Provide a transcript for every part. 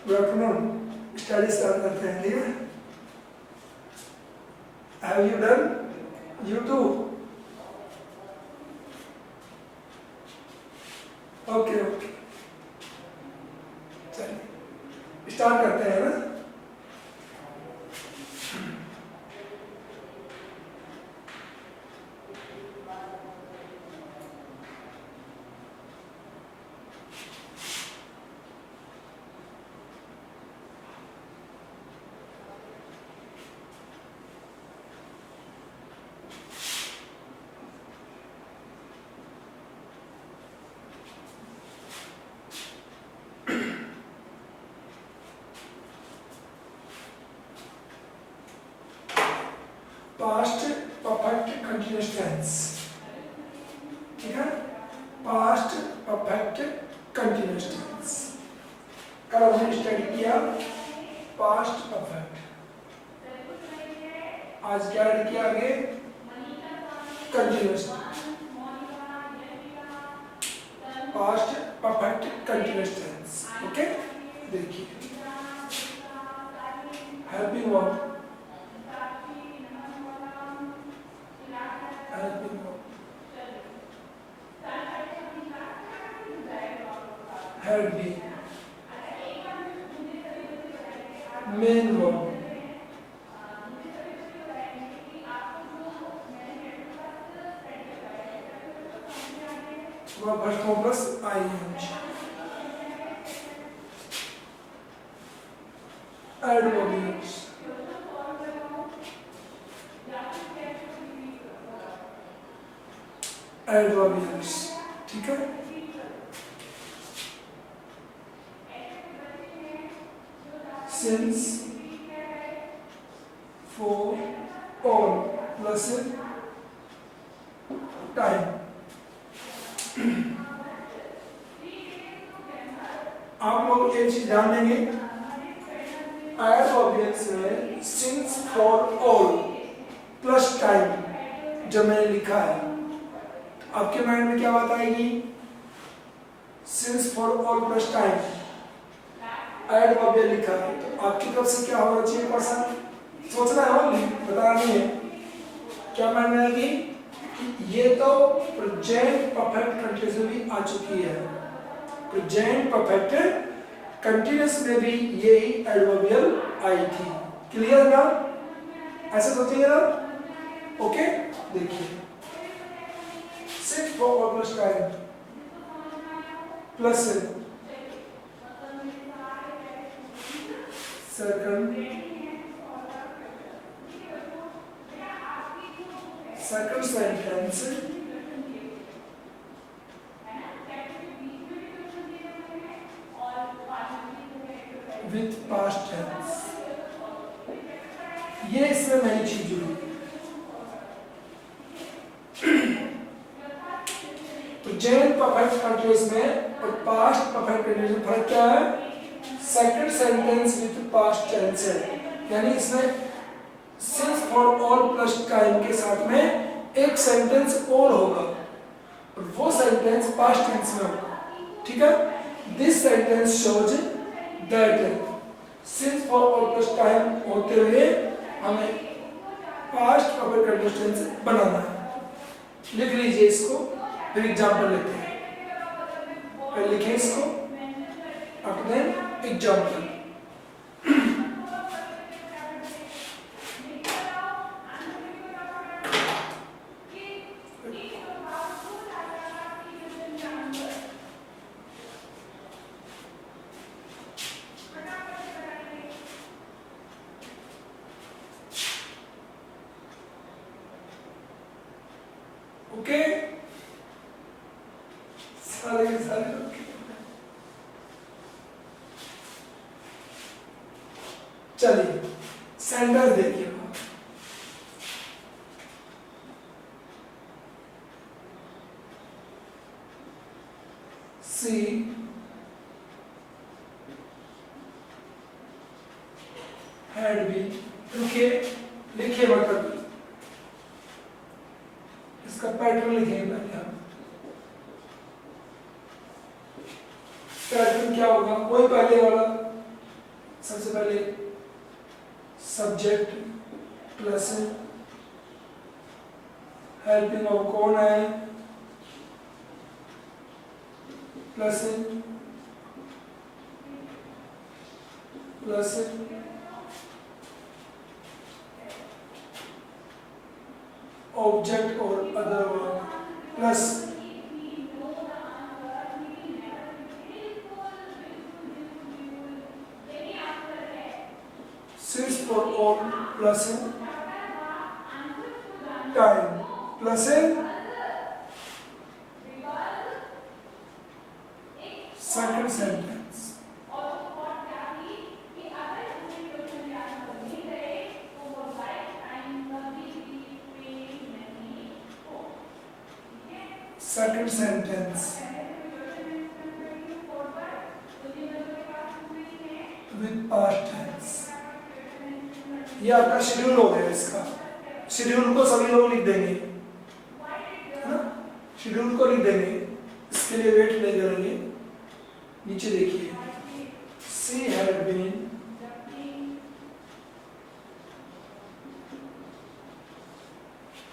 Good afternoon. Study start करते हैं, ठीक है? Have you done? You too? Okay okay, चलिए स्टार्ट करते हैं ना। पास्ट परफेक्ट कंटिन्यूअस टेंस, ठीक है? Past perfect continuous tense. कल हमने स्टडी किया पास्ट परफेक्ट, आज क्या ऐड किया आगे? Continuous. Past perfect continuous tense, okay? देखिए हेल्पिंग वर्ब, हेल्प भी, main verb, verb form plus ING, adverbials, adverbials, ठीक है? Since, for, all plus time. आप लोग ये चीज ध्यान देंगे, एडवर्बियल्स में since, for, all plus time जो मैंने लिखा है, आपके माइंड में क्या बात आएगी? Since, for, all plus time adverbial लिखा है, तो आपकी तरफ से क्या होना चाहिए? पर्सन सोचना है, ओनली बताना नहीं है। क्या माइंड में आएगी कि ये तो प्रेजेंट परफेक्ट कंटिन्यूअस में भी आ चुकी है, प्रेजेंट परफेक्ट कंटिन्यूअस में भी यही एडवर्बियल आई थी। क्लियर ना? ऐसे सोचिए ना, ओके? देखिए since, for, all plus time plus second sentence with past tense, ये इसमें नई चीज जुड़ी। प्रेजेंट परफेक्ट कंटिन्यूअस में और पास्ट परफेक्ट कंटिन्यूअस में फर्क क्या है? Second sentence with past tense है, यानी इसमें since, for, all plus time के साथ में एक सेंटेंस और होगा और वो सेंटेंस पास्ट टेंस में होगा, ठीक है? This sentence shows that since, for, all plus time होते हुए हमें पास्ट परफेक्ट कंटिन्यूअस टेंस बनाना है। लिख लीजिए इसको, फिर एग्जांपल लेते हैं। पहले लिखें इसको, अब देन एग्जांपल। ओके, सारे चलिए सेंटेंस देखिए। सी हैड बी, रुकिए लिखिए, मतलब इसका पैटर्न लिखेंगे पहले हम। पैटर्न क्या होगा? वही पहले वाला सबसे पहले सब्जेक्ट प्लस हेल्पिंग वर्ब कौन है, प्लस प्लस ऑब्जेक्ट और other verb plus since for all plus time plus second sentence. Second sentence with past tense. ये आपका शेड्यूल हो गया। इसका शेड्यूल को सभी लोग लिख देंगे, है ना, शेड्यूल को लिख देंगे, इसके लिए वेट नहीं करेंगे। नीचे देखिए, she had been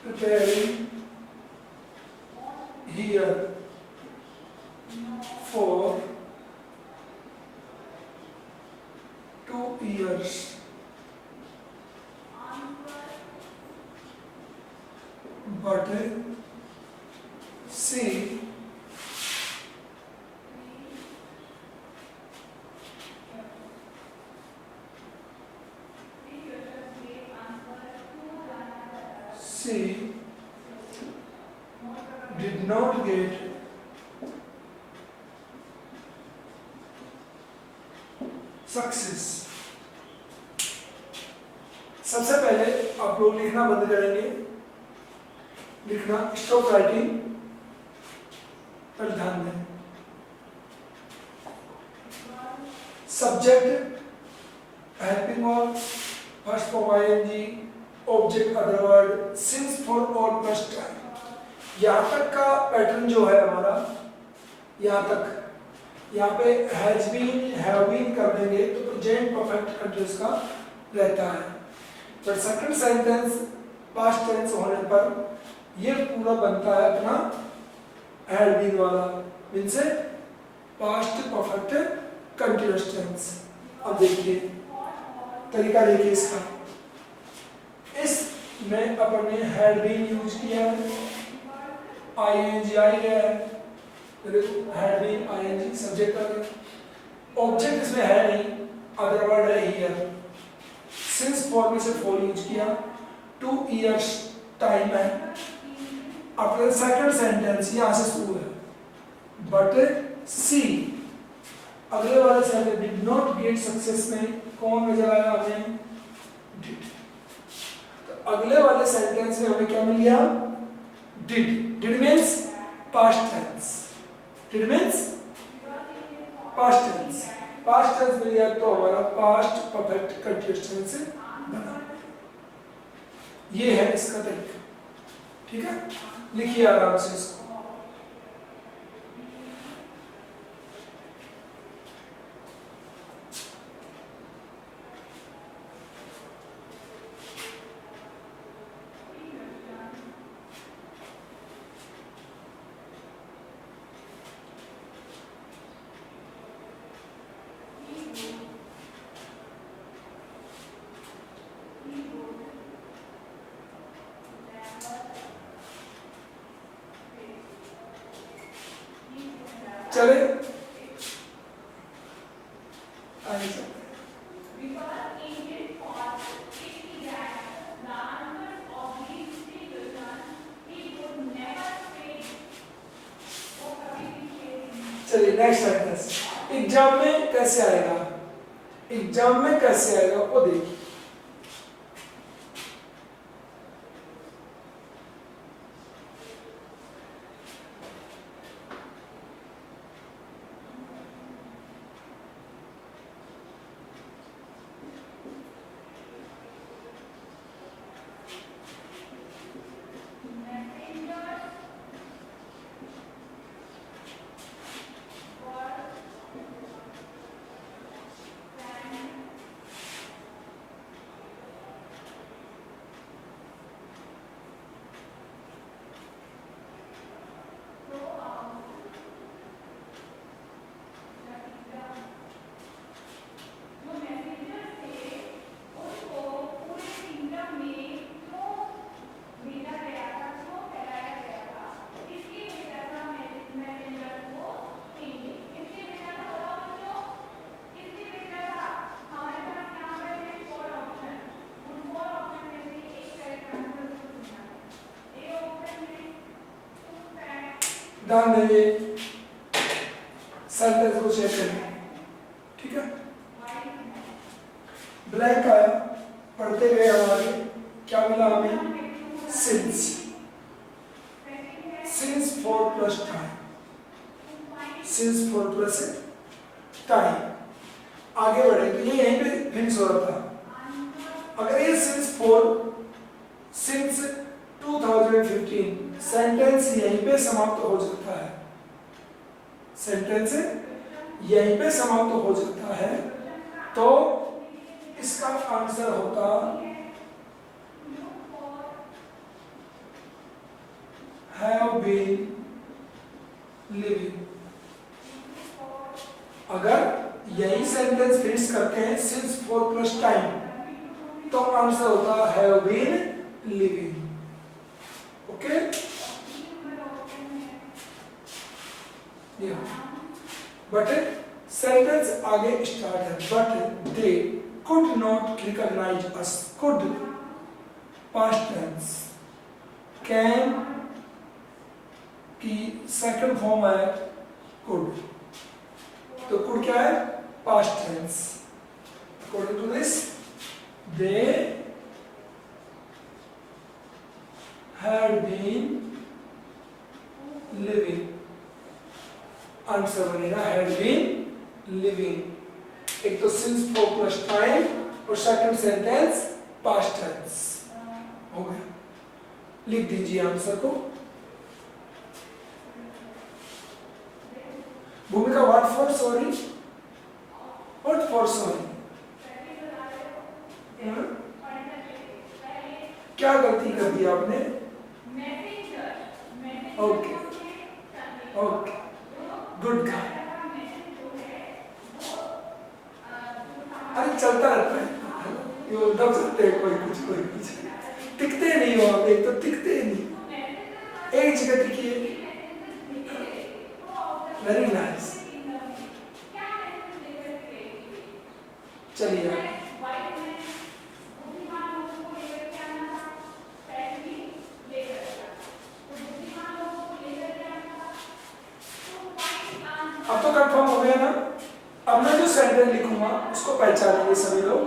preparing here for 2 years. But she did not get success. सबसे पहले आप लोग लिखना बंद करेंगे, लिखना स्टॉप राइटिंग पर ध्यान दें। Subject helping verb first form I N G, object other word, since for all plus time. यहाँ तक का पैटर्न जो है हमारा, यहाँ तक, यहाँ पे हैज बीन हैव बीन कर देंगे तो प्रेजेंट परफेक्ट कंटीन्यूअस का रहता है। पर सेकंड सेंटेंस पास्ट टेंस होने पर ये पूरा बनता है अपना हैड बीन वाला, means past perfect continuous tense. अब देखिए तरीका, देखिए इसका, इसमें अपन ने हैड बीन यूज किया है, आईएनजी आई गया है, हैड बीन आईएनजी सब्जेक्ट आ गया, ऑब्जेक्ट इसमें है नहीं, अदर वर्ड है हियर, सिंस फॉर में से फॉर यूज किया, 2 इयर्स टाइम है। अपने सेकंड सेंटेंस यहां से शुरू है, बट सी अगले वाले sentence did not get success में कौन नजर आया हमें, डिड। तो अगले वाले सेंटेंस में हमें क्या मिल गया, did. Did means past tense, did means past tense, past tense मिल गया तो हमारा पास्ट परफेक्ट कंटीन्यूअस टेंस बना। ये है इसका तरीका, ठीक है। लिखिए आराम से इसको। चले आगे चलते चलिए नेक्स्ट सेंटेंस। एग्जाम में कैसे आएगा, एग्जाम में कैसे आएगा वो देखिए। ध्यान देंगे सेंटेंस को चेक करेंगे, ठीक है। ब्लैंक आया, पढ़ते गए हमारे, क्या मिला हमें? Since, since for plus time, since for plus time. आगे बढ़े तो ये यहीं पे फिनिश हो रहा था। अगर ये सिंस फॉर, सिंस 2015 सेंटेंस यहीं पे समाप्त हो जाता है, सेंटेंस यहीं पे समाप्त हो जाता है, तो इसका आंसर होगा have been living। अगर यही सेंटेंस फिनिश करते हैं since for plus time, तो आंसर होता है have been living। Okay, but sentence आगे स्टार्ट है, but they could not recognize us, could past tense, can की सेकंड फॉर्म है could, तो could क्या है? past tense। According to this, they had been living, answer बनेगा had been living। एक तो since for plus time और second sentence past tense हो गया। लिख दीजिए आंसर को। भूमिका what for sorry, what for sorry, क्या गलती कर दी आपने? Okay okay, good guy. अरे चलता रहता है, ये दब सकते हैं कोई कुछ, टिकते नहीं हो आप, एक तो टिकते नहीं, एक जगह टिकिए। वेरी नाइस, चलिए अब तो कंफर्म हो गया ना। अब मैं जो सेंटेंस लिखूंगा उसको पहचानेंगे सभी लोग।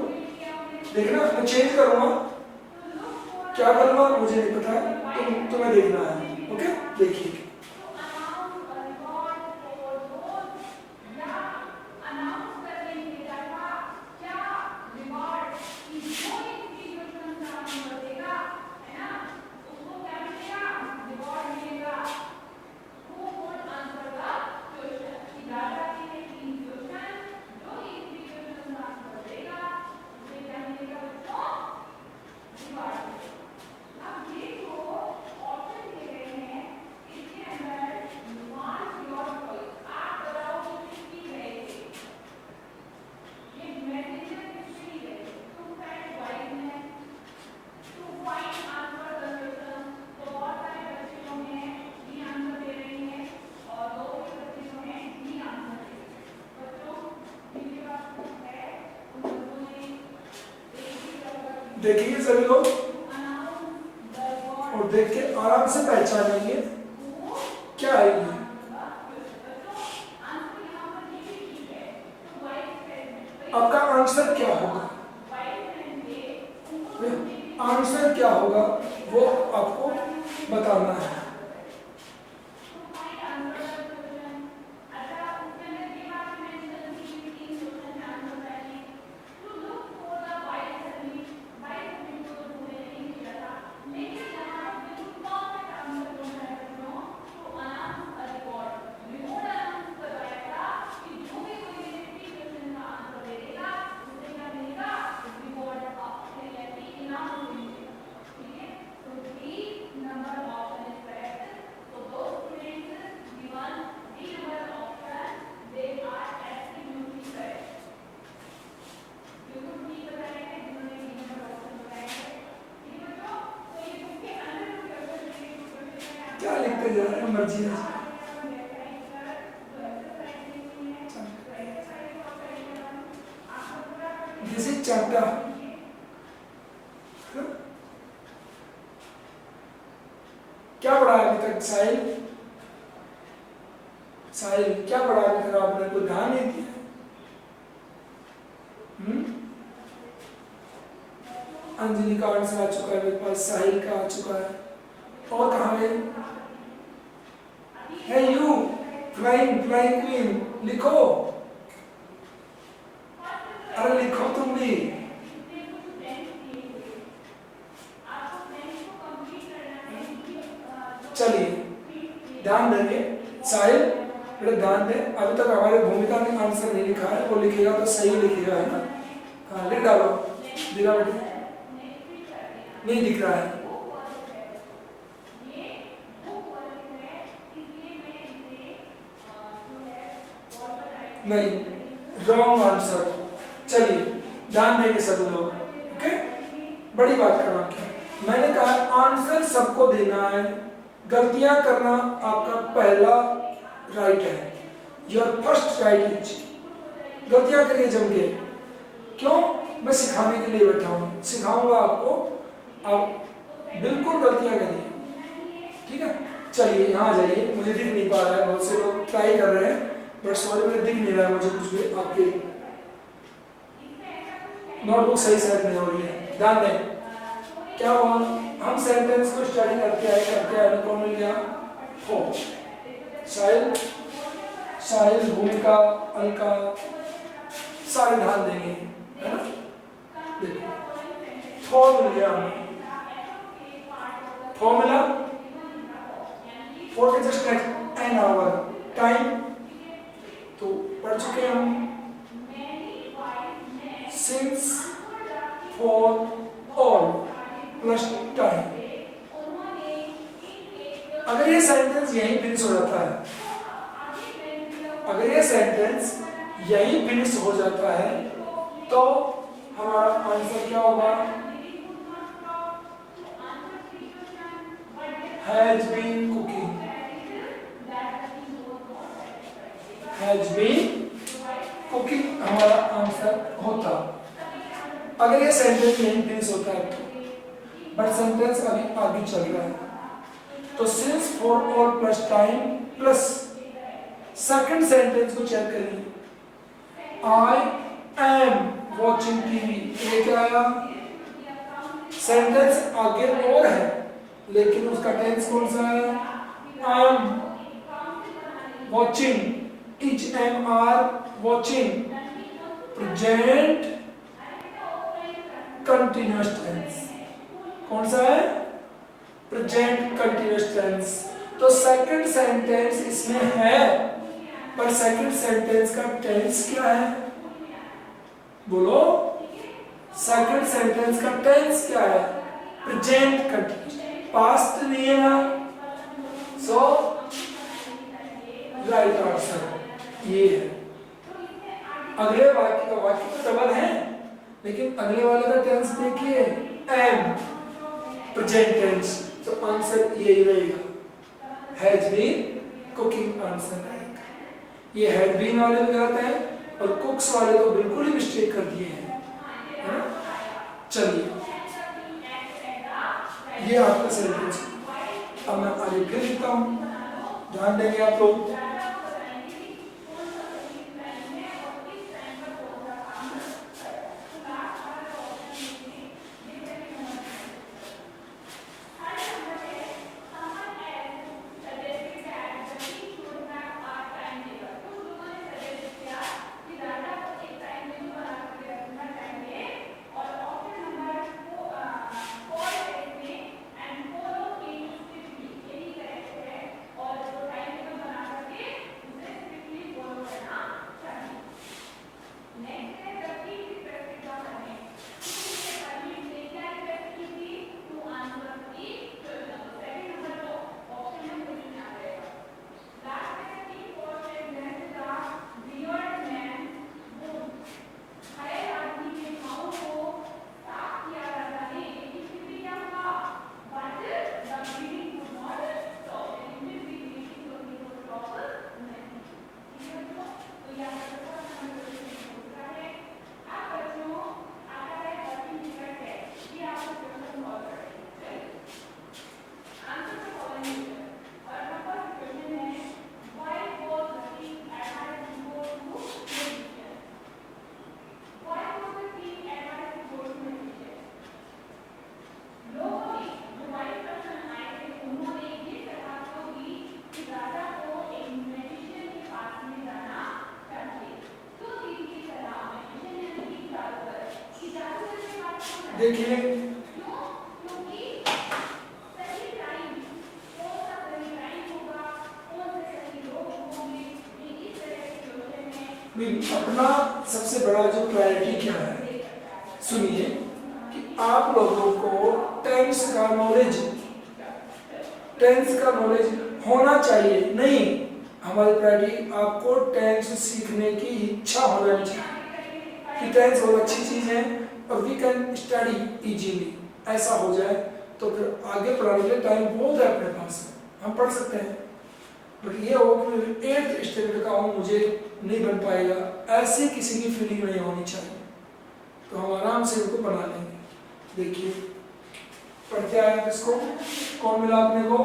देखना मैं चेंज करूंगा, क्या करूंगा मुझे नहीं पता, तुम्हें देखना है। ओके, देखिए देखिए सभी लोग, और देख के आराम से पहचानेंगे क्या है ये। आपका आंसर क्या होगा, आंसर क्या होगा वो आपको बताना है। क्या लिखते जा रहे हैं, मर्जी है। दिस इज चैप्टर, क्या पढ़ा है अभी तक साहिल? अंजलि का आंसर आ चुका है मेरे पास, साहिल का आ चुका है, और कहाँ गए? है यू फ्लाइंग फ्लाइंग क्वीन, लिखो, अरे लिखो तुम भी। चलिए ध्यान देंगे, साहिल बेटा ध्यान दे, अभी तक हमारे भूमिका ने आंसर नहीं लिखा है, वो लिखेगा तो सही लिखेगा, है ना? हाँ लिख डालो, दिखा बेटे, नहीं दिख रहा है, नहीं, रॉन्ग आंसर। चलिए ध्यान देंगे सब लोग, ओके? बड़ी बात कर रहा हूं, मैंने कहा आंसर सबको देना है, गलतियां करना आपका पहला राइट है, योर फर्स्ट राइट इज, गलतियां करिए जम के, क्यों? मैं सिखाने के लिए बैठा हूं, सिखाऊंगा आपको, आप बिल्कुल गलतियां करिए, ठीक है? चलिए यहाँ आ जाइए, मुझे दिख नहीं पा रहा है, बहुत से लोग ट्राई कर रहे हैं बट सॉरी मुझे दिख नहीं रहा है, मुझे कुछ भी, आपके नोटबुक सही सेट नहीं हो रही है, ध्यान दें। क्या हुआ, हम सेंटेंस को स्टडी करते आए, कौन मिल गया? हो, साहिल, भूमिका, अलका, सारे ध्यान देंगे, है ना? देखो थो मिल गया हमें, थो मिला, फोर के just next an hour, time तो पढ़ चुके हम, since, for, all plus time. अगर ये सेंटेंस यहीं फिनिश हो जाता है, अगर ये सेंटेंस यहीं फिनिश हो जाता है तो हमारा आंसर क्या होगा? Has been cooking, has been cooking हमारा आंसर होता, अगर ये सेंटेंस यहीं फिनिश होता है तो। बट सेंटेंस अभी आगे चल रहा है, तो since, for, all plus time plus second sentence को चेक करिए, आई एम वॉचिंग टीवी, ये क्या आया? सेंटेंस आगे और है लेकिन उसका टेंस कौन सा है? आई एम वॉचिंग, इच am are watching, present continuous tense, कौन सा है? Present continuous tense. तो सेकंड सेंटेंस इसमें है पर सेकंड सेंटेंस का टेंस क्या है? बोलो, सेकंड सेंटेंस का टेंस क्या है? प्रेजेंट कंटिन्यूअस, पास्ट नहीं है ना, सो राइट आंसर ये है। अगले वाक्य तो डबल है लेकिन अगले वाले का टेंस देखिए, एम, प्रेजेंट टेंस, तो आंसर यही रहेगा, हैज बीन कुकिंग आंसर रहेगा। ये हैड बीन वाले भी गलत हैं और कुक्स वाले तो बिल्कुल ही मिस्टेक कर दिए हैं, है ना? चलिए ये आपका सेंटेंस, अब मैं आगे फिर लिखता हूं, ध्यान देंगे आप लोग। देखिए अपना सबसे बड़ा जो प्रायोरिटी क्या है, सुनिए कि आप लोगों को टेंस का नॉलेज होना चाहिए। नहीं, हमारी प्रायोरिटी आपको टेंस सीखने की इच्छा होना चाहिए कि टेंस बहुत अच्छी चीज है और वी कैन स्टडी इजीली। ऐसा हो जाए तो फिर आगे पढ़ाने के लिए टाइम बहुत है अपने पास, हम पढ़ सकते हैं। बट ये हो कि 8th स्टैंडर्ड का हूँ, मुझे नहीं बन पाएगा, ऐसी किसी की फीलिंग नहीं होनी चाहिए। तो हम आराम से उनको बना लेंगे। देखिए पढ़ते आए इसको, कौन मिला अपने को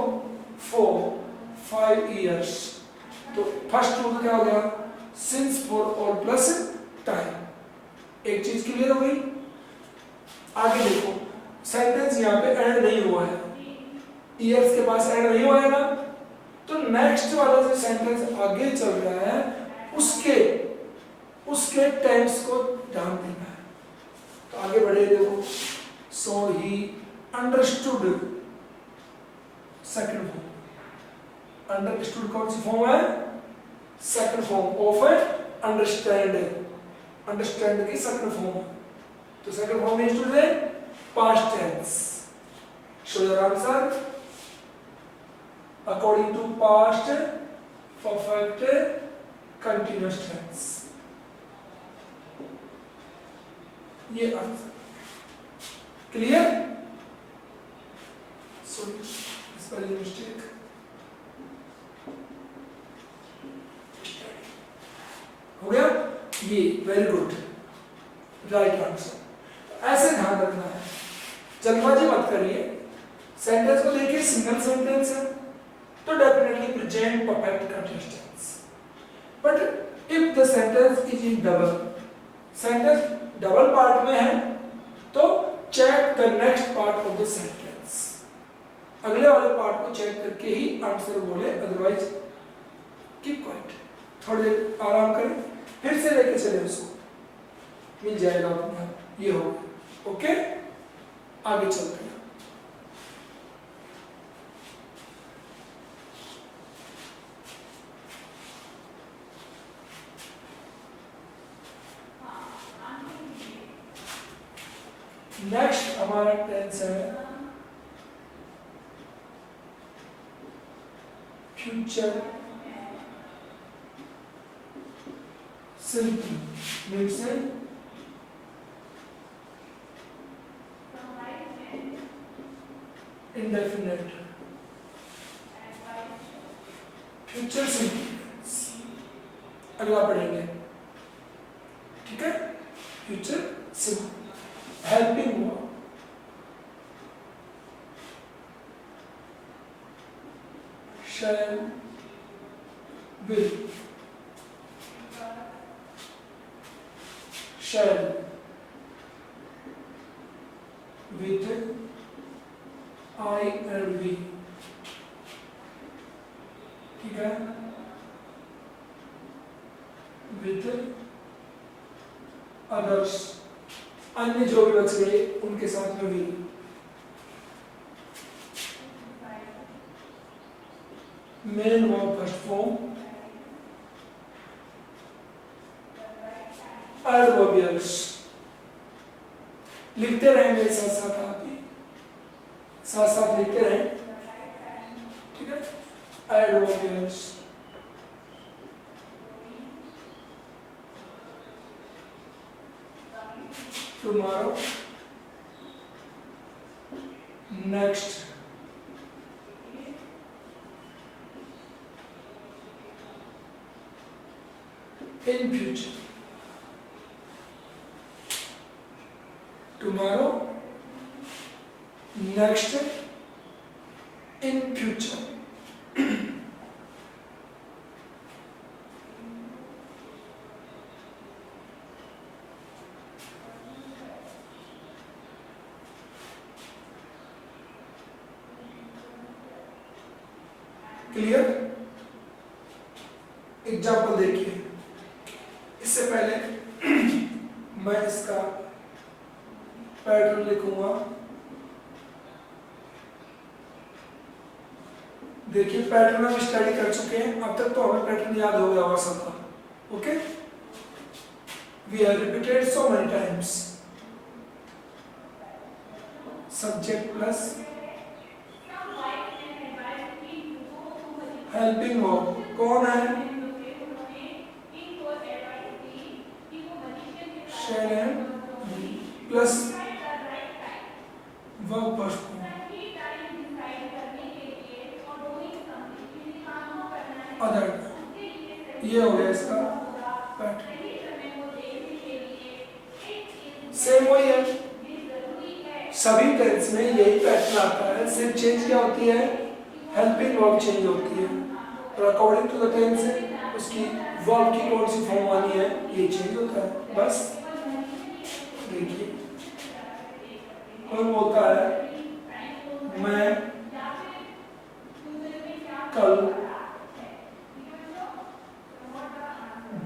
4-5 years। तो फर्स्ट रूल क्या हो गया, सिंस फॉर और प्लस टाइम। एक चीज क्लियर हो गई। आगे देखो, सेंटेंस यहाँ पे एंड नहीं हुआ है, ईयर्स के पास एंड नहीं हुआ है ना, तो नेक्स्ट वाला जो सेंटेंस आगे चल रहा है उसके टेंस को ध्यान देना है। तो आगे बढ़े देखो, so he understood, second form. Understood कौन सी फॉर्म है, second form of understand, understand की सेकंड फॉर्म। तो second form means to say past tense. Show your answer according to past perfect continuous tense। ये answer clear. Sorry spelling mistake. हो गया ये, very good, right answer. ऐसे ध्यान रखना है, जल्दबाजी मत करिए। सेंटेंस को देखिए, सिंगल सेंटेंस है तो definitely present perfect continuous tense। But if the sentence is in double, sentence double part में है तो check the next part of the sentence। अगले वाले पार्ट को चेक करके ही आंसर बोले, अदरवाइज कीप क्वाइट, थोड़ी देर आराम करें, फिर से लेके चले उसको, मिल जाएगा अपने आप। ये हो ओके, आगे चलते हैं। नेक्स्ट हमारा टेंस है future simple, means indefinite. Future simple अगला पढ़ेंगे, ठीक है। Future simple helping work, shall, will, shall, with, I and we, ठीक है, with others, अन्य जो भी बच गए उनके साथ में भी। Main verb first form, adverbials लिखते रहेंगे साथ साथ, आप भी साथ साथ लिखते रहें, ठीक है। Adverbials tomorrow, next, in future, tomorrow, next, in future। Clear. Example देखिए, इससे पहले मैं इसका पैटर्न लिखूंगा। देखिए पैटर्न हम स्टडी कर चुके हैं, अब तक तो हमें पैटर्न याद हो गया होगा सबका। Okay, we have repeated so many times. Subject plus helping verb, कौन है? Shall and plus verb first form other, ये हो गया इसका पैटर्न। सेम वही है, सभी टेंस में यही पैटर्न आता है, सिर्फ चेंज क्या होती है? हेल्पिंग वर्ब चेंज होती है, और अकॉर्डिंग टू द टेंस उसकी वर्ब की कौन सी फॉर्म आनी है ये चेंज होता है बस। देखिए कौन बोलता है मैं कल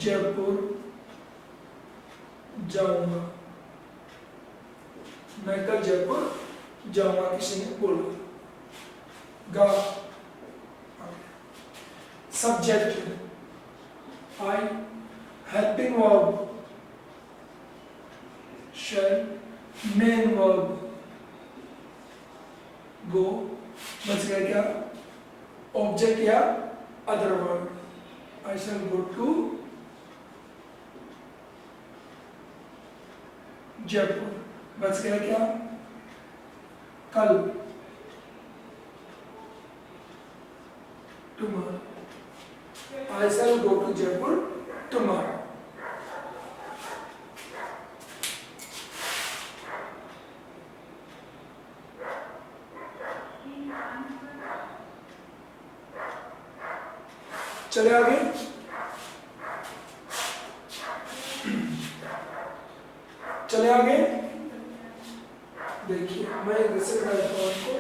जयपुर जाऊंगा, मैं कल जयपुर जाऊंगा, किसी ने बोला गा। Subject I, helping verb shall, main verb go, बच गया क्या? ऑब्जेक्ट या other verb, I shall go to Jaipur, बच गया क्या? कल, tomorrow, I shall go to Jaipur tomorrow. चले आगे, चले आगे। देखिए मैं एक रिसेट करता हूं आपको।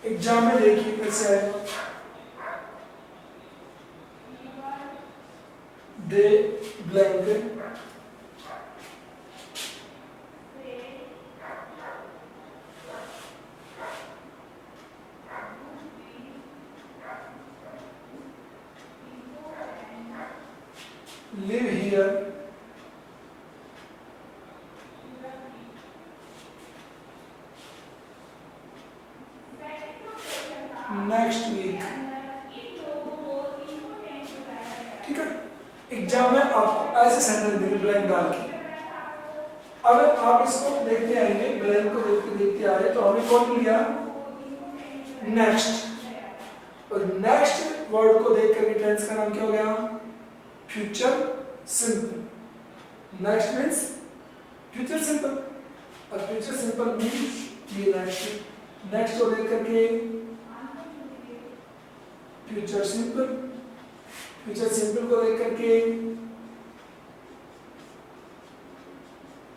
एग्जाम में देखिए कैसे है, दे blank live here next week। ठीक है, एग्जाम में आप ऐसे सेंटेंस देंगे ब्लैंक डाल के। अब आप इसको देखते आएंगे, ब्लैंक को देखते देखते आ रहे, तो हमने कौन लिया? नेक्स्ट, और नेक्स्ट वर्ड को देख करके टेंस का नाम क्या हो गया? Future simple. Next means future simple, और फ्यूचर सिंपल मीन्स ये नेक्स्ट, नेक्स्ट को देख करके फ्यूचर सिंपल, फ्यूचर सिंपल को देख करके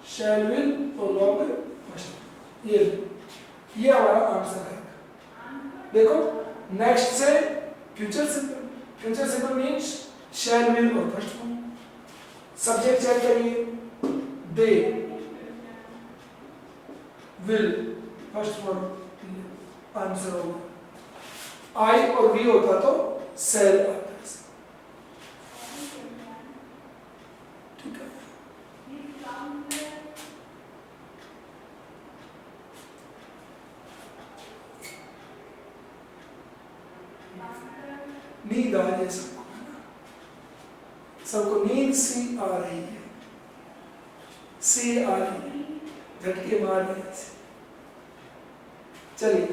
शैल विल और वर्ब फर्स्ट। ये हमारा आंसर है। देखो नेक्स्ट से future simple, future simple means shell will और फर्स्ट फॉर्म। सब्जेक्ट चेक करिए, they will first form, answer होगा। आई और वी होता तो शैल आता। ठीक है, नींद आ रही है सबको, सबको नींद सी आ रही है, सी आ रही है, झटके मार रहे हैं। चलिए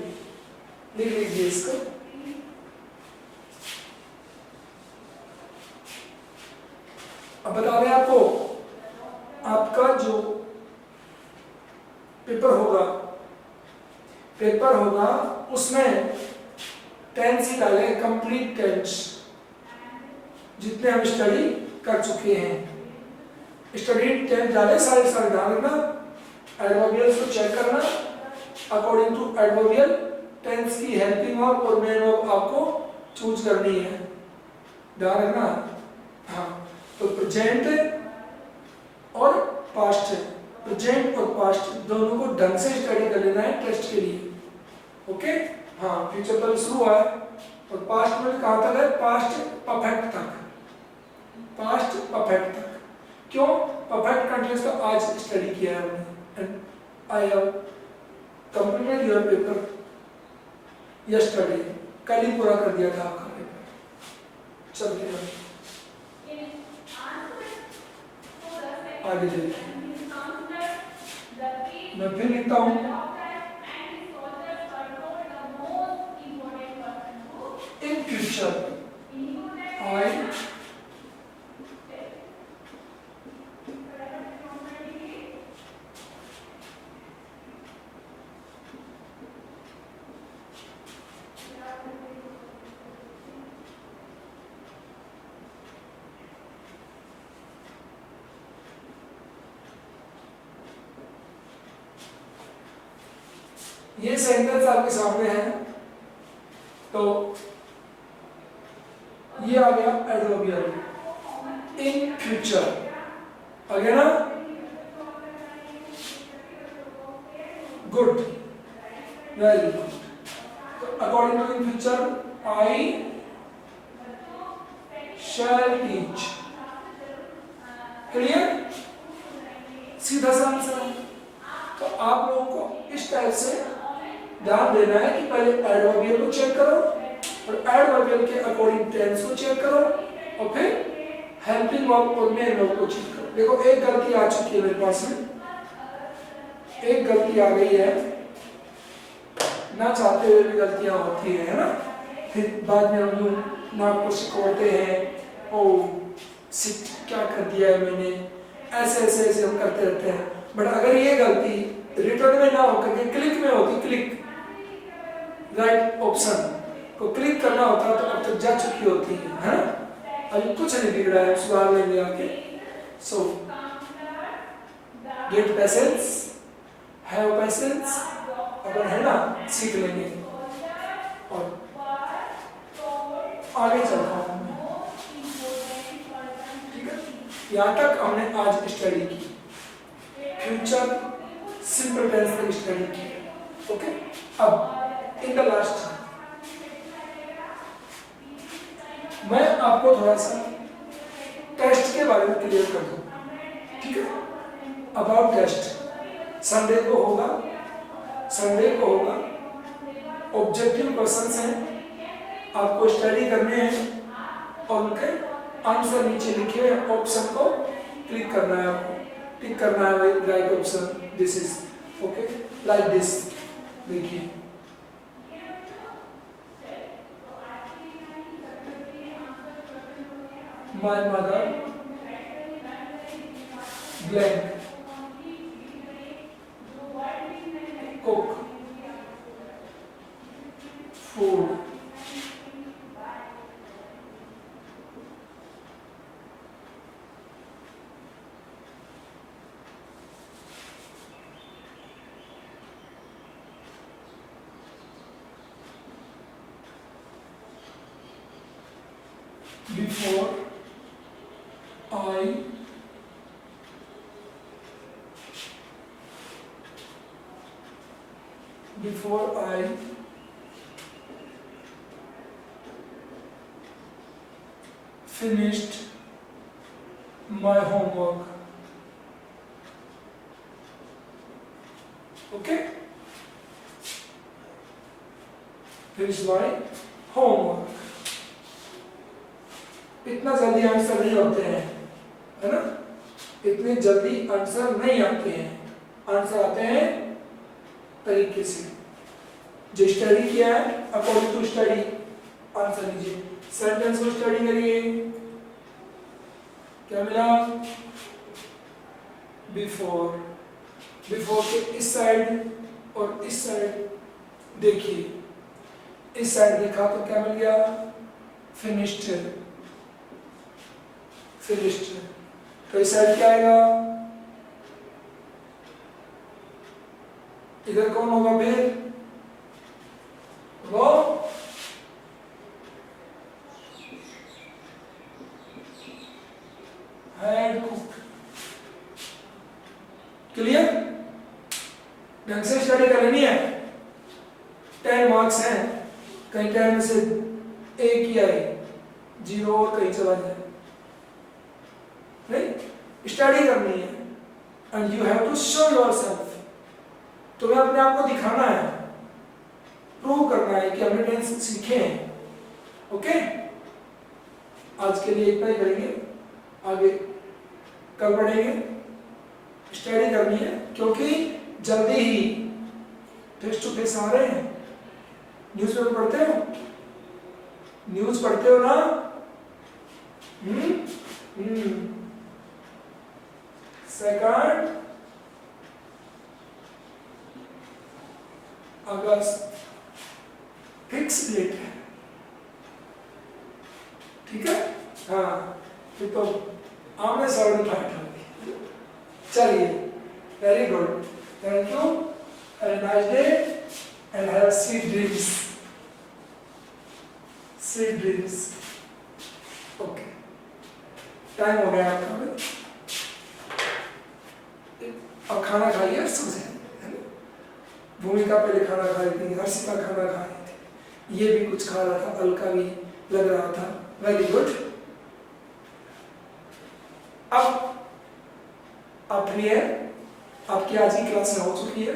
लिख लीजिए इसको। अब बता दें आपको, आपका जो पेपर होगा उसमें टेंस ही डाले, कंप्लीट टेंस, जितने हम स्टडी कर चुके हैं। स्टडी टेंस डाले सारे ध्यान रखना, एडवर्बियल्स को चेक करना अकॉर्डिंग टू एडवर्बियल टेंस की हेल्पिंग वर्ब और मेन वर्ब आपको चूज करनी है, ध्यान रखना। हाँ, तो प्रेजेंट और पास्ट, प्रेजेंट और पास्ट दोनों को ढंग से स्टडी कर लेना है टेस्ट के लिए। ओके, हाँ, फ्यूचर पर शुरू हुआ है और पास्ट में कहाँ तक है? पास्ट परफेक्ट तक, पास्ट परफेक्ट तक। क्यों? परफेक्ट कंटिन्यूअस का आज स्टडी किया है हमने and I have completed your paper yesterday, कल ही पूरा कर दिया था आपका पेपर। चलिए आगे चलिए, मैं फिर लिखता हूँ इन फ्यूचर आई ये सेंटेंस आपके सामने है, तो ये आ गया एडवर्बियल इन फ्यूचर, आ गया ना? Good, very good. तो according to in future I shall teach, clear? सीधा सा आंसर है। तो आप लोगों को इस टाइप से ध्यान देना है कि पहले एडवर्बियल को चेक करो और एडवर्बियल के अकॉर्डिंग टेंस को चेक करो और फिर हेल्पिंग वर्ब और मेन वर्ब को चेक करो। देखो एक गलती आ चुकी है मेरे पास में, एक गलती आ गई है, ना चाहते हुए भी गलतियां होती है ना? फिर बाद में हम लोग नाक को सिकोड़ते हैं, ओ सिट क्या कर दिया है मैंने, ऐसे ऐसे ऐसे हम करते रहते हैं। बट अगर ये गलती रिटर्न में ना होकर के क्लिक में होती, क्लिक राइट ऑप्शन को क्लिक करना होता तो अब तक जा चुकी होती है ना? अभी कुछ नहीं बिगड़ा है, सुधार लेंगे आके। सो गेट पेशेंस, हैव पेशेंस, अगर है ना सीख लेंगे। और आगे चलता हूँ मैं, ठीक है? यहाँ तक हमने आज स्टडी की, फ्यूचर सिंपल टेंस तक स्टडी की। ओके, अब इन द लास्ट मैं आपको थोड़ा सा टेस्ट के बारे में क्लियर कर दूं, ठीक है? अबाउट टेस्ट संडे को होगा, संडे को होगा। ऑब्जेक्टिव क्वेश्चंस हैं, आपको स्टडी करने हैं और उनके आंसर नीचे लिखे हैं, ऑप्शन को क्लिक करना है, आपको टिक करना है right option, this is okay, like this. देखिए my mother blank cook food before I finished my homework. Okay? Finish my homework. इतना जल्दी आंसर नहीं होते हैं, है ना? इतने जल्दी आंसर नहीं आते हैं, आंसर आते हैं तरीके से। जो स्टडी किया है अकॉर्डिंग टू स्टडी आंसर लीजिए। सेंटेंस को स्टडी करिए, क्या मिला? बिफोर, बिफोर के इस साइड और इस साइड देखिए, इस साइड देखा तो क्या मिल गया? Finished, finished. तो इस साइड क्या आएगा? इधर कौन होगा फिर? वो हेड कुक। क्लियर? ढंग से स्टडी कर लेनी है। 10 मार्क्स हैं, कहीं 10 में से एक ही आए, 0 और कहीं चला जाए, नहीं स्टडी करनी है। And you have to show yourself, तुम्हें अपने आप को दिखाना है, प्रूव करना है कि हमने टेंस सीखे हैं। ओके, आज के लिए इतना ही करेंगे, आगे कल पढ़ेंगे। स्टडी करनी है क्योंकि जल्दी ही फेस टू फेस आ रहे हैं। न्यूज़पेपर पढ़ते हो? न्यूज़ पढ़ते हो ना? सेकंड अगस्त फिक्स डेट है, ठीक है? हाँ, फिर तो आमने सामने फाइट होगी। चलिए, very good, thank you, have a nice day and have sweet dreams, sweet dreams. Okay, time हो गया आपका, अब खाना खाइए, सो जाइए। भूमिका पहले खाना खा रही थी, हर्षिता खाना खा रही थी, ये भी कुछ खा रहा था, हल्का भी लग रहा था। Very good. अब आप फ्री है, आपकी आज की क्लास हो चुकी है।